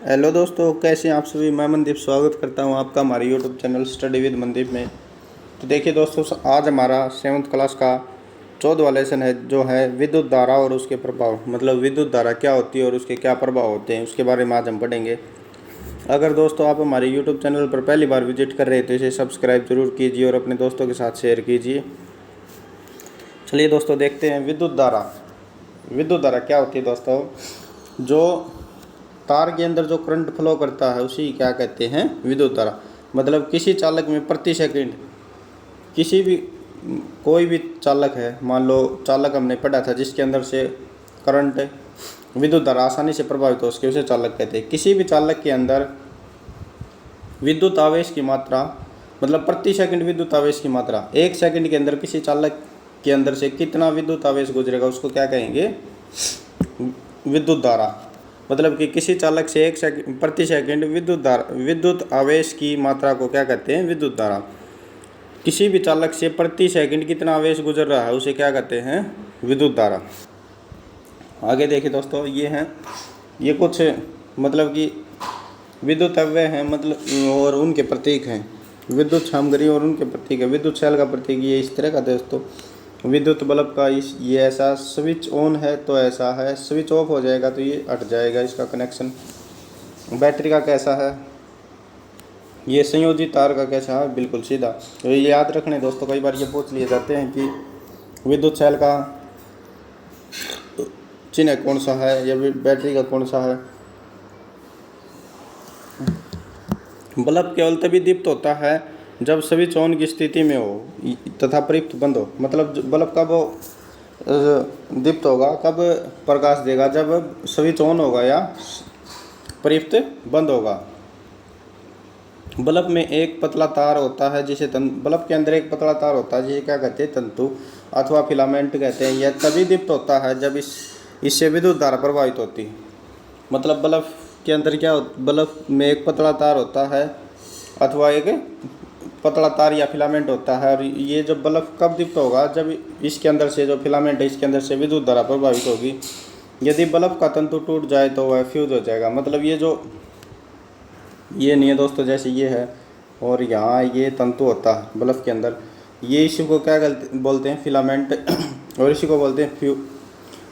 Hello दोस्तों, कैसे हैं आप सभी। मैं मनदीप स्वागत करता हूं आपका हमारे YouTube channel study with Mandeep में। तो देखिए दोस्तों, आज हमारा 7th क्लास का 14वां लेसन है, जो है विद्युत धारा और उसके प्रभाव। मतलब विद्युत धारा क्या होती है और उसके क्या प्रभाव होते हैं, उसके बारे में आज हम पढ़ेंगे। अगर दोस्तों आप हमारे यूट्यूब चैनल पर पहली बार विजिट कर रहे हैं तो इसे सब्सक्राइब जरूर कीजिए और अपने दोस्तों के साथ शेयर कीजिए। चलिए दोस्तों, देखते हैं विद्युत धारा। विद्युत धारा क्या होती है दोस्तों? जो तार के अंदर जो करंट फ्लो करता है उसी क्या कहते हैं? विद्युत धारा। मतलब किसी चालक में प्रति सेकंड किसी भी कोई भी चालक है, मान लो चालक हमने पढ़ा था जिसके अंदर से करंट विद्युत धारा आसानी से प्रभावित हो सके, उसे चालक कहते हैं। किसी भी चालक के अंदर विद्युत आवेश की मात्रा, मतलब प्रति सेकंड विद्युत आवेश की मात्रा, 1 सेकंड के अंदर किसी चालक के अंदर से कितना विद्युत आवेश गुजरेगा उसको क्या कहेंगे? विद्युत धारा। मतलब कि किसी चालक से 1 सेकंड प्रति सेकंड विद्युत आवेश की मात्रा को क्या कहते हैं? विद्युत धारा। किसी भी चालक से प्रति सेकंड कितना आवेश गुजर रहा है उसे क्या कहते हैं? विद्युत धारा। आगे देखिए दोस्तों, ये कुछ मतलब कि विद्युत अव्यय हैं, मतलब और उनके प्रतीक हैं। विद्युत सामग्री और उनके प्रतीक है। विद्युत सेल का प्रतीक ये इस तरह का दोस्तों। विद्युत बल्ब का ये ऐसा स्विच ऑन है तो ऐसा है, स्विच ऑफ हो जाएगा तो ये हट जाएगा इसका कनेक्शन। बैटरी का कैसा है? ये संयोजी तार का कैसा है? बिल्कुल सीधा। तो ये याद रखने दोस्तों, कई बार ये पूछ लिए जाते हैं कि विद्युत सेल का चिन्ह कौन सा है या बैटरी का कौन सा है। बल्ब केवल तभी दीप्त होता है जब स्विच ऑन की स्थिति में हो तथा प्रयुक्त बंद हो। मतलब बल्ब कब दीप्त होगा, कब प्रकाश देगा? जब स्विच ऑन होगा या प्रयुक्त बंद होगा। बल्ब में एक पतला तार होता है जिसे बल्ब के अंदर एक पतला तार होता है जिसे क्या कहते हैं? तंतु अथवा फिलामेंट कहते हैं। यह तभी दीप्त होता है जब इससे विद्युत धारा प्रभावित होती है। मतलब बल्ब के अंदर बल्ब में एक पतला तार होता है अथवा एक पतला तार या फिलामेंट होता है, और ये जब बल्ब कब दीप्त होगा? जब इसके अंदर से जो फिलामेंट है इसके अंदर से विद्युत धारा प्रभावित होगी। यदि बल्ब का तंतु टूट जाए तो वह फ्यूज हो जाएगा। मतलब ये नहीं है दोस्तों, जैसे ये है और यहाँ ये तंतु होता है बल्ब के अंदर, ये इसी को क्या बोलते हैं? फिलामेंट और इसी को बोलते हैं फ्यूज।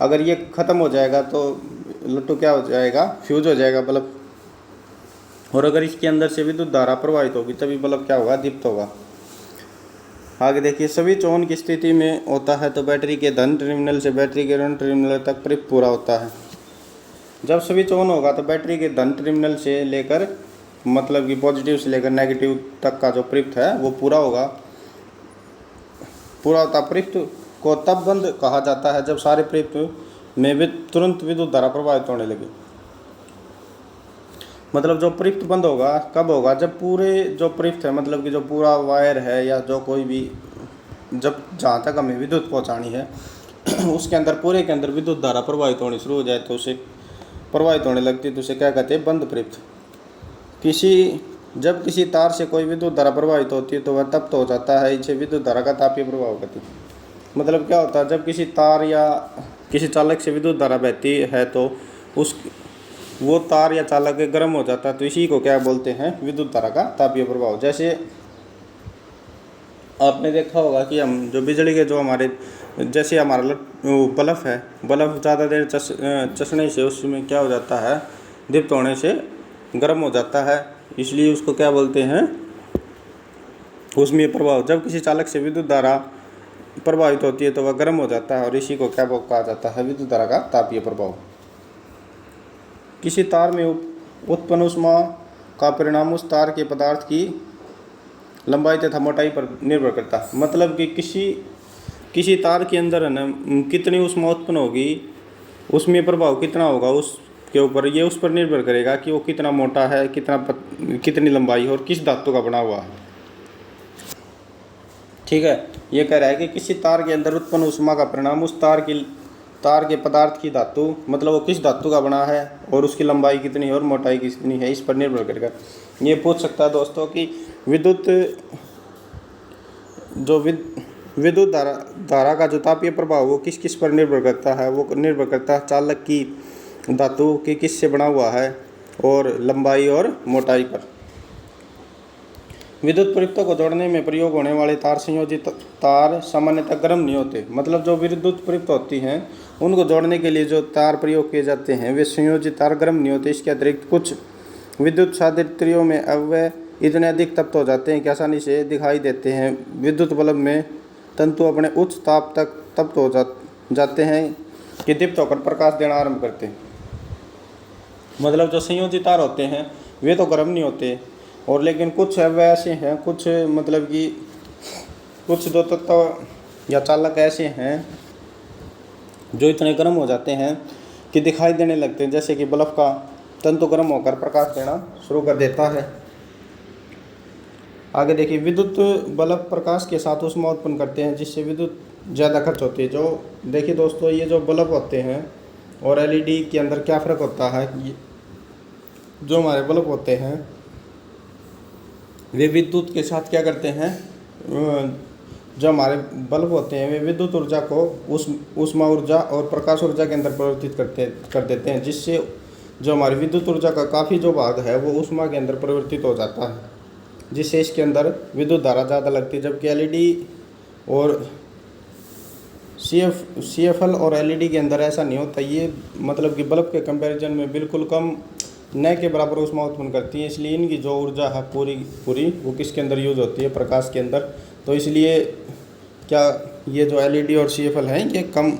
अगर ये ख़त्म हो जाएगा तो लट्टू क्या हो जाएगा? फ्यूज हो जाएगा बल्ब। और अगर इसके अंदर से विद्युत धारा प्रभावित होगी तभी बल्ब क्या होगा? दीप्त होगा। आगे देखिए, स्विच ऑन की स्थिति में होता है तो बैटरी के धन टर्मिनल से बैटरी के ऋण टर्मिनल तक प्रयुक्त पूरा होता है। जब स्विच ऑन होगा तो बैटरी के धन टर्मिनल से लेकर, मतलब कि पॉजिटिव से लेकर नेगेटिव तक का जो प्रयुक्त है वो पूरा होगा। पूरा होता प्रयुक्त को तब बंद कहा जाता है जब सारे प्रयुक्त में भी तुरंत विद्युत धारा प्रभावित होने लगे। मतलब जो प्रयुक्त बंद होगा कब होगा? जब पूरे जो प्रयुक्त है, मतलब कि जो पूरा वायर है या जो कोई भी, जब जहाँ तक हमें विद्युत पहुँचानी है उसके अंदर पूरे के अंदर विद्युत धारा प्रभावित होनी शुरू हो जाए तो उसे प्रभावित होने लगती है तो उसे क्या कहते हैं? बंद प्रयुक्त। जब किसी तार से कोई विद्युत धारा प्रभावित होती है तो वह तब तो हो जाता है, इसे विद्युत धारा का तापीय प्रभाव कहते हैं। मतलब क्या होता है? जब किसी तार या किसी चालक से विद्युत धारा बहती है तो वो तार या चालक गर्म हो जाता है, तो इसी को क्या बोलते हैं? विद्युत धारा का तापीय प्रभाव। जैसे आपने देखा होगा कि हम जो बिजली के जो हमारे, जैसे हमारा बल्ब है, बल्ब ज़्यादा देर चसने से उसमें क्या हो जाता है? दीप्त होने से गर्म हो जाता है, इसलिए उसको क्या बोलते हैं? उसमें प्रभाव। जब किसी चालक से विद्युत धारा प्रभावित होती है तो वह गर्म हो जाता है और इसी को क्या कहा जाता है? विद्युत धारा का तापीय प्रभाव। किसी तार में उत्पन्न ऊष्मा का परिणाम उस तार के पदार्थ की लंबाई तथा मोटाई पर निर्भर करता है। मतलब कि किसी तार के अंदर है ना, कितनी ऊष्मा उत्पन्न होगी, उसमें प्रभाव कितना होगा उसके ऊपर, ये उस पर निर्भर करेगा कि वो कितना मोटा है, कितनी लंबाई है और किस धातु का बना हुआ है। ठीक है, ये कह रहा है कि किसी तार के अंदर उत्पन्न ऊष्मा का परिणाम उस तार के पदार्थ की धातु, मतलब वो किस धातु का बना है और उसकी लंबाई कितनी है और मोटाई कितनी है, इस पर निर्भर करेगा। ये पूछ सकता है दोस्तों कि विद्युत धारा का जो तापीय प्रभाव वो किस किस पर निर्भर करता है? वो निर्भर करता है चालक की धातु की किस से बना हुआ है और लंबाई और मोटाई पर। विद्युत प्रयुक्तों को जोड़ने में प्रयोग होने वाले तार संयोजित तार सामान्यतः गर्म नहीं होते। मतलब जो विद्युत प्रयुक्त होती हैं उनको जोड़ने के लिए जो तार प्रयोग किए जाते हैं वे संयोजित तार गर्म नहीं होते। इसके अतिरिक्त कुछ विद्युत सादृश्यों में अवयव इतने अधिक तप्त हो जाते हैं कि आसानी से दिखाई देते हैं। विद्युत बल्ब में तंतु अपने उच्च ताप तक तप्त हो जाते हैं कि दीप्त होकर प्रकाश देना आरंभ करते हैं। मतलब जो संयोजित तार होते हैं वे तो गर्म नहीं होते, और लेकिन कुछ अवयव ऐसे हैं, कुछ मतलब कि कुछ दो तत्व या चालक ऐसे हैं जो इतने गर्म हो जाते हैं कि दिखाई देने लगते हैं, जैसे कि बल्ब का तंतु गर्म होकर प्रकाश देना शुरू कर देता है। आगे देखिए, विद्युत बल्ब प्रकाश के साथ ऊष्मा उत्पन्न करते हैं जिससे विद्युत ज़्यादा खर्च होती है। जो देखिए दोस्तों, ये जो बल्ब होते हैं और एलईडी के अंदर क्या फ़र्क होता है, जो हमारे बल्ब होते हैं वे विद्युत के साथ क्या करते हैं, जो हमारे बल्ब होते हैं वे विद्युत ऊर्जा को ऊष्मा ऊर्जा और प्रकाश ऊर्जा के अंदर परिवर्तित कर देते हैं, जिससे जो हमारी विद्युत ऊर्जा का काफ़ी जो भाग है वो ऊष्मा के अंदर परिवर्तित हो जाता है, जिससे इसके अंदर विद्युत धारा ज़्यादा लगती है। जबकि एलईडी और सीएफएल और एलईडी के अंदर ऐसा नहीं होता। ये मतलब कि बल्ब के कंपैरिजन में बिल्कुल कम न के बराबर ऊष्मा उत्पन्न करती है, इसलिए इनकी जो ऊर्जा है पूरी वो किसके अंदर यूज होती है, प्रकाश के अंदर। तो इसलिए क्या ये जो एलईडी और सीएफएल हैं ये कम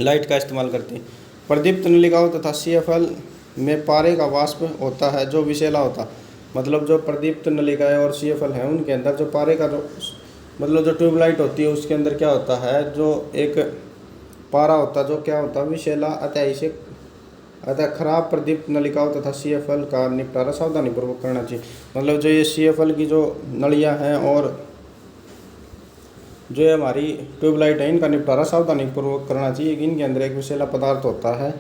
लाइट का इस्तेमाल करते हैं। प्रदीप्त नलिकाओं तथा सीएफएल में पारे का वाष्प होता है जो विषैला होता। मतलब जो प्रदीप्त नलिकाएँ और सीएफएल हैं उनके अंदर जो पारे का जो मतलब जो ट्यूबलाइट होती है उसके अंदर क्या होता है, जो एक पारा होता है जो क्या होता है, विषैला। अतः खराब प्रदीप्त नलिकाओं तथा सीएफएल का निपटारा सावधानीपूर्वक करना चाहिए। मतलब जो ये सीएफएल की जो नलियां हैं और जो ये हमारी ट्यूबलाइट है इनका निपटारा सावधानीपूर्वक करना चाहिए कि इनके अंदर एक विषैला पदार्थ होता है।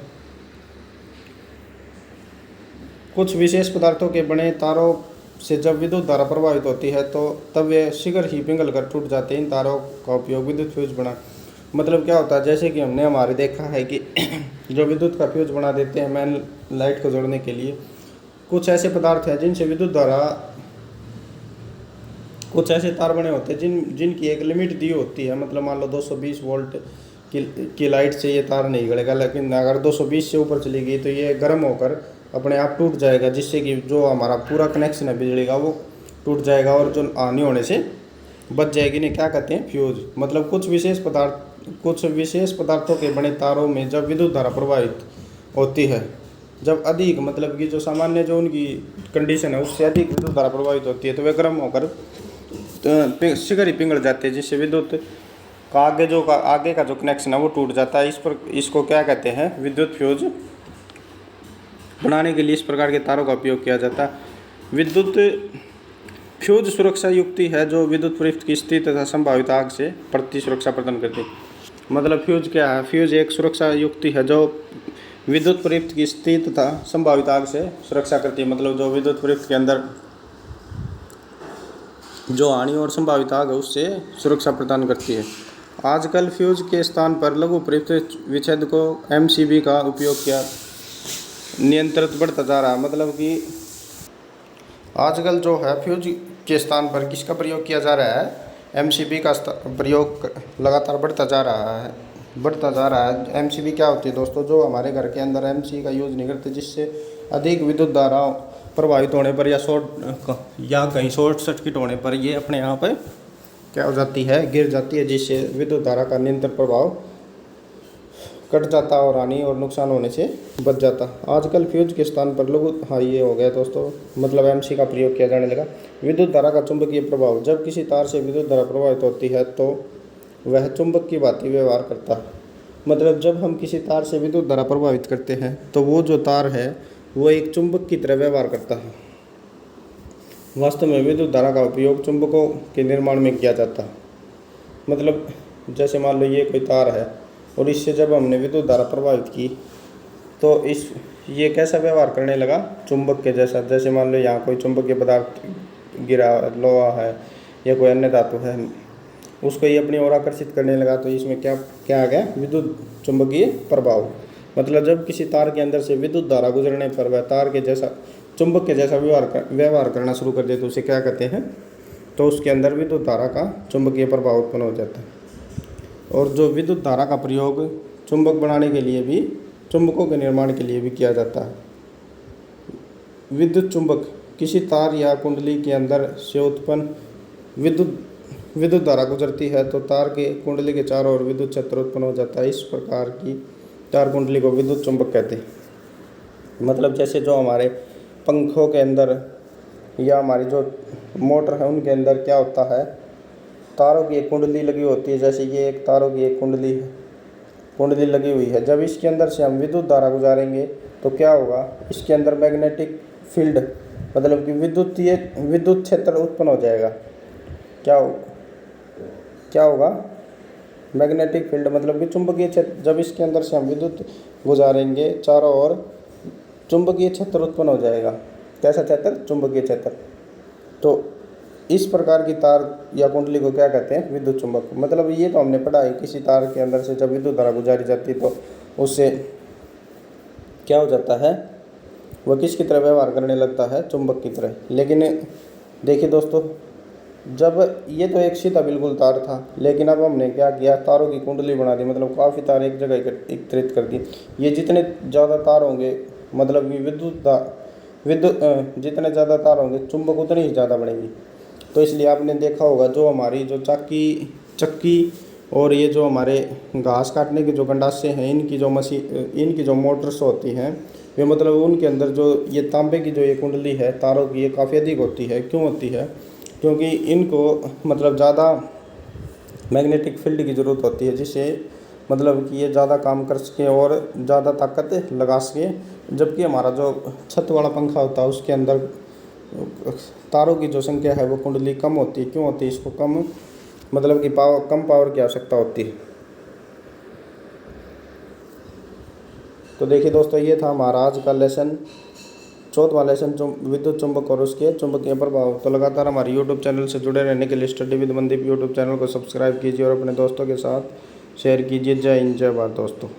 कुछ विशेष पदार्थों के बने तारों से जब विद्युत धारा प्रभावित होती है तो तब वे शीघ्र ही पिघल कर टूट जाते हैं। इन तारों का उपयोग विद्युत फ्यूज बना मतलब क्या होता है, जैसे कि हमने हमारे देखा है कि जो विद्युत का फ्यूज बना देते हैं मेन लाइट को जोड़ने के लिए, कुछ ऐसे पदार्थ हैं जिनसे विद्युत धारा, कुछ ऐसे तार बने होते हैं जिनकी एक लिमिट दी होती है। मतलब मान लो 220 वोल्ट की लाइट से ये तार नहीं गड़ेगा, लेकिन अगर 220 से ऊपर चली गई तो ये गर्म होकर अपने आप टूट जाएगा, जिससे कि जो हमारा पूरा कनेक्शन है बिजली का वो टूट जाएगा और जो हानि होने से बच जाएगी। इन्हें क्या कहते हैं, फ्यूज। मतलब कुछ विशेष पदार्थों के बने तारों में जब विद्युत धारा प्रवाहित होती है, जब अधिक मतलब कि जो सामान्य जो उनकी कंडीशन है उससे अधिक विद्युत धारा प्रवाहित होती है तो वे गर्म होकर शीघ्र ही पिघल जाते हैं, जिससे विद्युत का आगे का जो कनेक्शन है वो टूट जाता है। इसको क्या कहते हैं, विद्युत फ्यूज बनाने के लिए इस प्रकार के तारों का उपयोग किया जाता है। विद्युत फ्यूज सुरक्षा युक्ति है जो विद्युत प्रयुक्त की स्थिति तथा संभावित आग से प्रति सुरक्षा प्रदान करती है। मतलब फ्यूज क्या है, फ्यूज एक सुरक्षा युक्ति है जो विद्युत प्रयुक्त की स्थिति तथा संभावित आग से सुरक्षा करती है। मतलब जो विद्युत प्रयुक्त के अंदर जो हानि और संभावित आग है उससे सुरक्षा प्रदान करती है। आजकल फ्यूज के स्थान पर लघु प्रयुक्त विच्छेद को एमसीबी का उपयोग किया नियंत्रित बढ़ता जा रहा है। मतलब कि आजकल जो है फ्यूज के स्थान पर किसका प्रयोग किया जा रहा है, एमसीबी का प्रयोग लगातार बढ़ता जा रहा है। एमसीबी क्या होती है दोस्तों, जो हमारे घर के अंदर एमसीबी का यूज़ नहीं करते, जिससे अधिक विद्युत धारा प्रभावित होने पर या कहीं शॉर्ट सर्किट होने पर ये अपने यहाँ पर क्या हो जाती है, गिर जाती है, जिससे विद्युत धारा का निरंतर प्रभाव कट जाता और हानि और नुकसान होने से बच जाता। आजकल फ्यूज के स्थान पर ये हो गया दोस्तों, मतलब एमसी का प्रयोग किया जाने लगा। विद्युत धारा का चुंबकीय प्रभाव, जब किसी तार से विद्युत धारा प्रभावित होती है तो वह चुंबक की भांति व्यवहार करता है। मतलब जब हम किसी तार से विद्युत धारा प्रभावित करते हैं तो वो जो तार है वो एक चुंबक की तरह व्यवहार करता है। वास्तव में विद्युत धारा का उपयोग चुंबकों के निर्माण में किया जाता है। मतलब जैसे मान लो ये कोई तार है और इससे जब हमने विद्युत धारा प्रभावित की तो ये कैसा व्यवहार करने लगा, चुंबक के जैसा। जैसे मान लो यहाँ कोई चुंबकीय पदार्थ गिरा, लोहा है या कोई अन्य धातु है, उसको ये अपनी ओर आकर्षित करने लगा, तो इसमें क्या आ गया, विद्युत चुंबकीय प्रभाव। मतलब जब किसी तार के अंदर से विद्युत धारा गुजरने पर वह तार के जैसा चुंबक के जैसा व्यवहार करना शुरू कर दे तो उसे क्या कहते हैं, तो उसके अंदर विद्युत धारा का चुंबकीय प्रभाव उत्पन्न हो जाता है। और जो विद्युत धारा का प्रयोग चुंबक बनाने के लिए भी, चुंबकों के निर्माण के लिए भी किया जाता है। विद्युत चुंबक किसी तार या कुंडली के अंदर से उत्पन्न विद्युत धारा गुजरती है तो तार के कुंडली के चारों ओर विद्युत क्षेत्र उत्पन्न हो जाता है। इस प्रकार की तार कुंडली को विद्युत चुंबक कहते हैं। मतलब जैसे जो हमारे पंखों के अंदर या हमारी जो मोटर है उनके अंदर क्या होता है, तारों की एक कुंडली लगी होती है। जैसे ये एक तारों की एक कुंडली लगी हुई है। जब इसके अंदर से हम विद्युत धारा गुजारेंगे तो क्या होगा, इसके अंदर मैग्नेटिक फील्ड मतलब कि विद्युत क्षेत्र उत्पन्न हो जाएगा। क्या होगा, मैग्नेटिक फील्ड मतलब कि चुंबकीय क्षेत्र। जब इसके अंदर से हम विद्युत गुजारेंगे चारों ओर चुंबकीय क्षेत्र उत्पन्न हो जाएगा। कैसा क्षेत्र, चुंबकीय क्षेत्र। तो इस प्रकार की तार या कुंडली को क्या कहते हैं, विद्युत चुंबक। मतलब ये तो हमने पढ़ा है, किसी तार के अंदर से जब विद्युत धारा गुजारी जाती है तो उससे क्या हो जाता है, वह किसकी तरह व्यवहार करने लगता है, चुंबक की तरह। लेकिन देखिए दोस्तों, जब ये तो एक सीधा बिल्कुल तार था, लेकिन अब हमने क्या किया, तारों की कुंडली बना दी। मतलब काफ़ी तार एक जगह एकत्रित कर दी। ये जितने ज़्यादा तार होंगे, मतलब कि जितने ज़्यादा तार होंगे चुंबक उतनी ही ज़्यादा बढ़ेंगी। तो इसलिए आपने देखा होगा जो हमारी जो चक्की और ये जो हमारे घास काटने के जो गंडासे हैं, इनकी जो मोटर्स होती हैं, वे मतलब उनके अंदर जो ये तांबे की जो ये कुंडली है तारों की, ये काफ़ी अधिक होती है। क्यों होती है, क्योंकि इनको मतलब ज़्यादा मैग्नेटिक फील्ड की ज़रूरत होती है, जिससे मतलब कि ये ज़्यादा काम कर सके और ज़्यादा ताकत लगा सके। जबकि हमारा जो छत वाला पंखा होता है उसके अंदर तारों की जो संख्या है वो कुंडली कम होती है। क्यों होती है, इसको कम मतलब कि कम पावर की आवश्यकता होती है। तो देखिए दोस्तों, ये था हमारा आज का लेसन, 14वां लेसन विद्युत चुंबक और उसके चुंबकीय प्रभाव। तो लगातार हमारे यूट्यूब चैनल से जुड़े रहने के लिए study with Mandeep YouTube channel को सब्सक्राइब कीजिए और अपने दोस्तों के साथ शेयर कीजिए। जय हिंद, जय भारत दोस्तों।